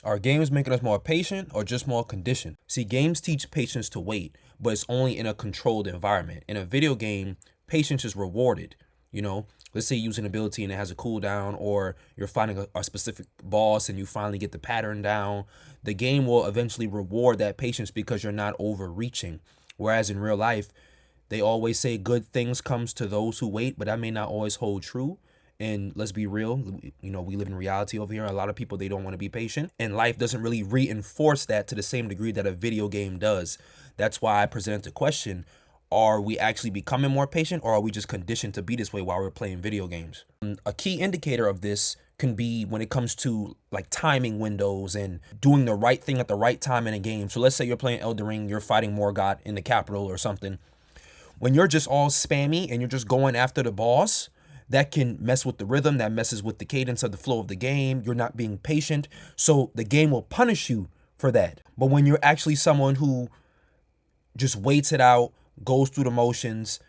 Are games making us more patient or just more conditioned? See, games teach patience to wait, but it's only in a controlled environment. In a video game, patience is rewarded. Let's say you use an ability and it has a cooldown, or you're fighting a specific boss and you finally get the pattern down. The game will eventually reward that patience because you're not overreaching. Whereas in real life, they always say good things comes to those who wait, but that may not always hold true. And let's be real, we live in reality over here. A lot of people, they don't want to be patient, and life doesn't really reinforce that to the same degree that a video game does. That's why I presented the question: are we actually becoming more patient, or are we just conditioned to be this way while we're playing video games? A key indicator of this can be when it comes to like timing windows and doing the right thing at the right time in a game. So let's say you're playing Elden Ring, you're fighting Morgott in the capital or something. When you're just all spammy and you're just going after the boss, that can mess with the rhythm, that messes with the cadence of the flow of the game. You're not being patient, so the game will punish you for that. But when you're actually someone who just waits it out, goes through the motions,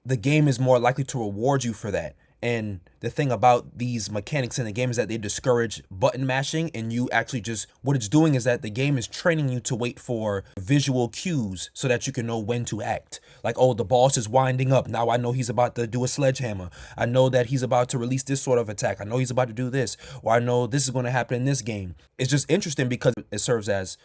the game is more likely to reward you for that. And the thing about these mechanics in the game is that they discourage button mashing, and you actually just, what it's doing is that the game is training you to wait for visual cues so that you can know when to act. Like, oh, the boss is winding up. Now I know he's about to do a sledgehammer. I know that he's about to release this sort of attack. I know he's about to do this, or I know this is going to happen in this game. It's just interesting because it serves as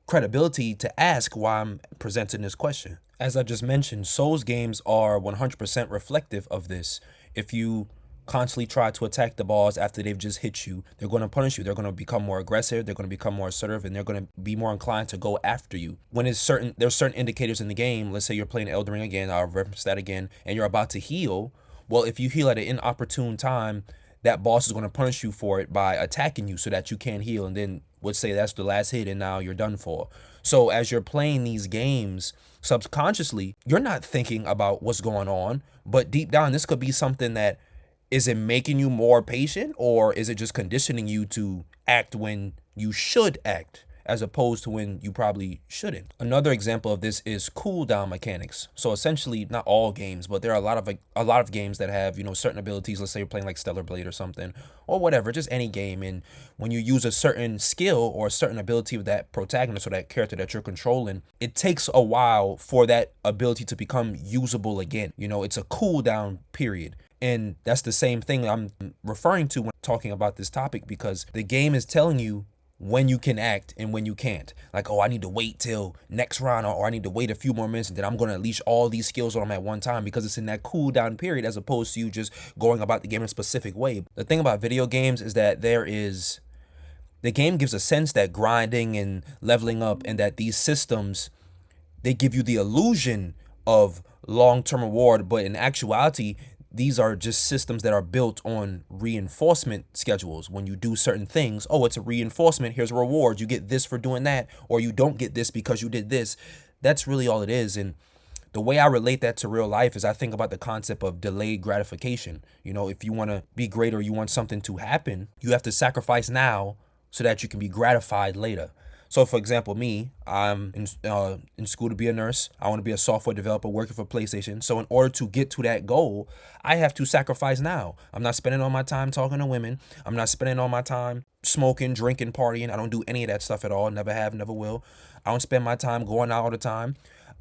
credibility to ask why I'm presenting this question. As I just mentioned, Souls games are 100% reflective of this. If you constantly try to attack the boss after they've just hit you, they're going to punish you. They're going to become more aggressive, they're going to become more assertive, and they're going to be more inclined to go after you. When there's certain indicators in the game. Let's say you're playing Elden Ring again, I'll reference that again, and you're about to heal. Well, if you heal at an inopportune time, that boss is going to punish you for it by attacking you so that you can't heal, and then would say that's the last hit and now you're done for. So as you're playing these games, subconsciously, you're not thinking about what's going on, but deep down, this could be something that, is it making you more patient, or is it just conditioning you to act when you should act as opposed to when you probably shouldn't? Another example of this is cooldown mechanics. So essentially, not all games, but there are a lot of games that have, certain abilities. Let's say you're playing like Stellar Blade or something, or whatever, just any game. And when you use a certain skill or a certain ability of that protagonist or that character that you're controlling, it takes a while for that ability to become usable again. It's a cooldown period. And that's the same thing I'm referring to when talking about this topic, because the game is telling you when you can act and when you can't. Like, oh, I need to wait till next round, or I need to wait a few more minutes, and then I'm going to unleash all these skills on them at one time, because it's in that cooldown period as opposed to you just going about the game in a specific way. The thing about video games is that the game gives a sense that grinding and leveling up, and that these systems, they give you the illusion of long-term reward, but in actuality, these are just systems that are built on reinforcement schedules. When you do certain things, oh, it's a reinforcement, here's a reward, you get this for doing that, or you don't get this because you did this. That's really all it is. And the way I relate that to real life is I think about the concept of delayed gratification. If you want to be great or you want something to happen, you have to sacrifice now so that you can be gratified later. So, for example, me, I'm in school to be a nurse. I want to be a software developer working for PlayStation. So in order to get to that goal, I have to sacrifice now. I'm not spending all my time talking to women. I'm not spending all my time smoking, drinking, partying. I don't do any of that stuff at all. Never have, never will. I don't spend my time going out all the time.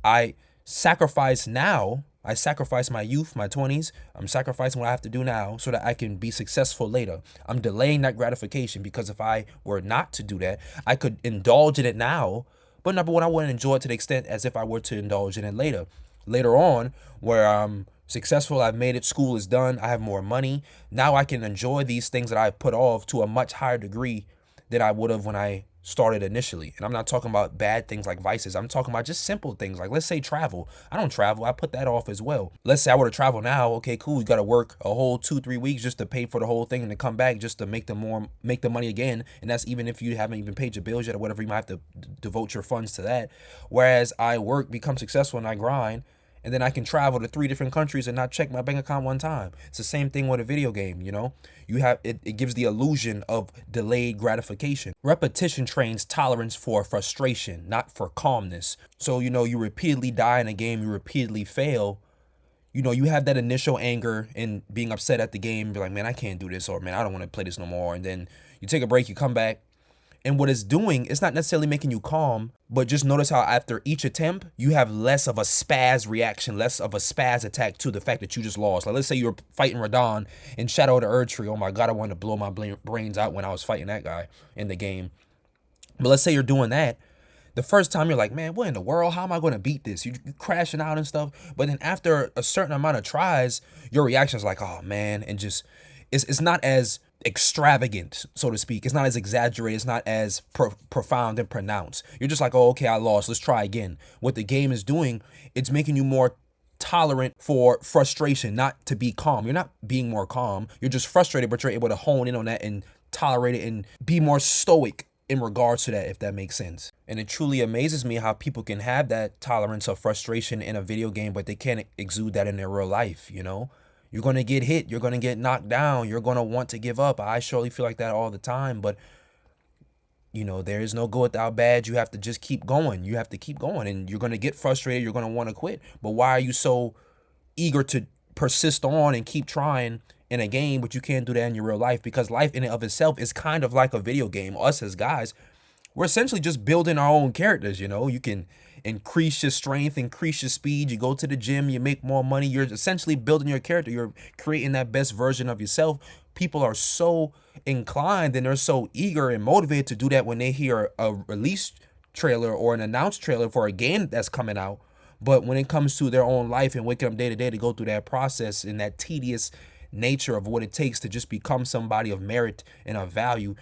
I sacrifice now. I sacrifice my youth, my 20s. I'm sacrificing what I have to do now so that I can be successful later. I'm delaying that gratification, because if I were not to do that, I could indulge in it now, but number one, I wouldn't enjoy it to the extent as if I were to indulge in it later. Later on, where I'm successful, I've made it, school is done, I have more money. Now I can enjoy these things that I put off to a much higher degree than I would have when I started initially. And I'm not talking about bad things like vices. I'm talking about just simple things like, let's say, travel. I don't travel. I put that off as well. Let's say I were to travel now. Okay, cool. You got to work a whole 2-3 weeks just to pay for the whole thing, and to come back just to make the money again. And that's even if you haven't even paid your bills yet or whatever. You might have to devote your funds to that. Whereas I work, become successful, and I grind, and then I can travel to 3 different countries and not check my bank account one time. It's the same thing with a video game. You have it gives the illusion of delayed gratification. Repetition trains tolerance for frustration, not for calmness. So you repeatedly die in a game, you repeatedly fail. You have that initial anger and being upset at the game, be like, man, I can't do this, or man, I don't want to play this no more. And then you take a break, you come back, And what it's doing, it's not necessarily making you calm, but just notice how after each attempt, you have less of a spaz reaction, less of a spaz attack to the fact that you just lost. Like, let's say you were fighting Radon in Shadow of the Erd Tree. Oh my God, I wanted to blow my brains out when I was fighting that guy in the game. But let's say you're doing that. The first time you're like, man, what in the world? How am I going to beat this? You're crashing out and stuff. But then after a certain amount of tries, your reaction is like, oh man, and just it's not as extravagant, so to speak. It's not as exaggerated. It's not as profound and pronounced. You're just like, oh, okay, I lost. Let's try again. What the game is doing, it's making you more tolerant for frustration, not to be calm. You're not being more calm. You're just frustrated, but you're able to hone in on that and tolerate it and be more stoic in regards to that, if that makes sense. And it truly amazes me how people can have that tolerance of frustration in a video game, but they can't exude that in their real life, you know? You're going to get hit. You're going to get knocked down. You're going to want to give up. I surely feel like that all the time. But, you know, there is no good without bad. You have to just keep going. You have to keep going. And you're going to get frustrated. You're going to want to quit. But why are you so eager to persist on and keep trying in a game, but you can't do that in your real life? Because life in and of itself is kind of like a video game. Us as guys, we're essentially just building our own characters, you know? You can increase your strength, increase your speed, you go to the gym, you make more money. You're essentially building your character. You're creating that best version of yourself. People are so inclined and they're so eager and motivated to do that when they hear a release trailer or an announced trailer for a game that's coming out. But when it comes to their own life and waking up day to day to go through that process and that tedious nature of what it takes to just become somebody of merit and of value,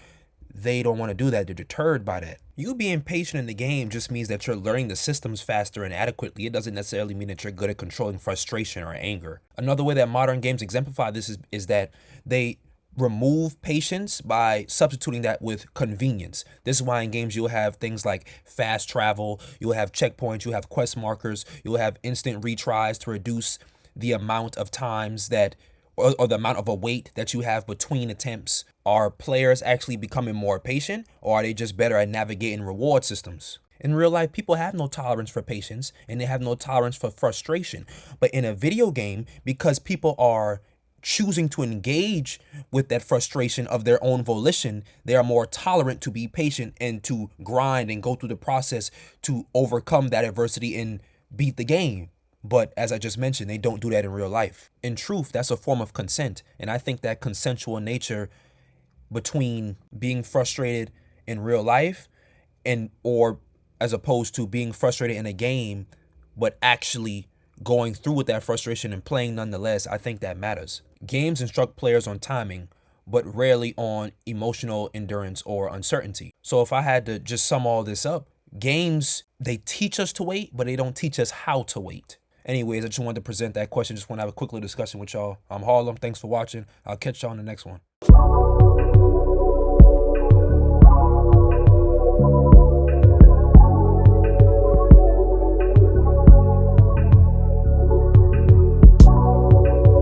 they don't want to do that. They're deterred by that. You being patient in the game just means that you're learning the systems faster and adequately. It doesn't necessarily mean that you're good at controlling frustration or anger. Another way that modern games exemplify this is that they remove patience by substituting that with convenience. This is why in games you'll have things like fast travel, you'll have checkpoints, you'll have quest markers, you'll have instant retries to reduce the amount of times that or the amount of a wait that you have between attempts. Are players actually becoming more patient, or are they just better at navigating reward systems? In real life, people have no tolerance for patience and they have no tolerance for frustration. But in a video game, because people are choosing to engage with that frustration of their own volition, they are more tolerant to be patient and to grind and go through the process to overcome that adversity and beat the game. But as I just mentioned, they don't do that in real life. In truth, that's a form of consent. And I think that consensual nature between being frustrated in real life and or as opposed to being frustrated in a game, but actually going through with that frustration and playing nonetheless, I think that matters. Games instruct players on timing, but rarely on emotional endurance or uncertainty. So if I had to just sum all this up, games, they teach us to wait, but they don't teach us how to wait. Anyways, I just wanted to present that question. Just want to have a quick little discussion with y'all. I'm Harlem. Thanks for watching. I'll catch y'all on the next one.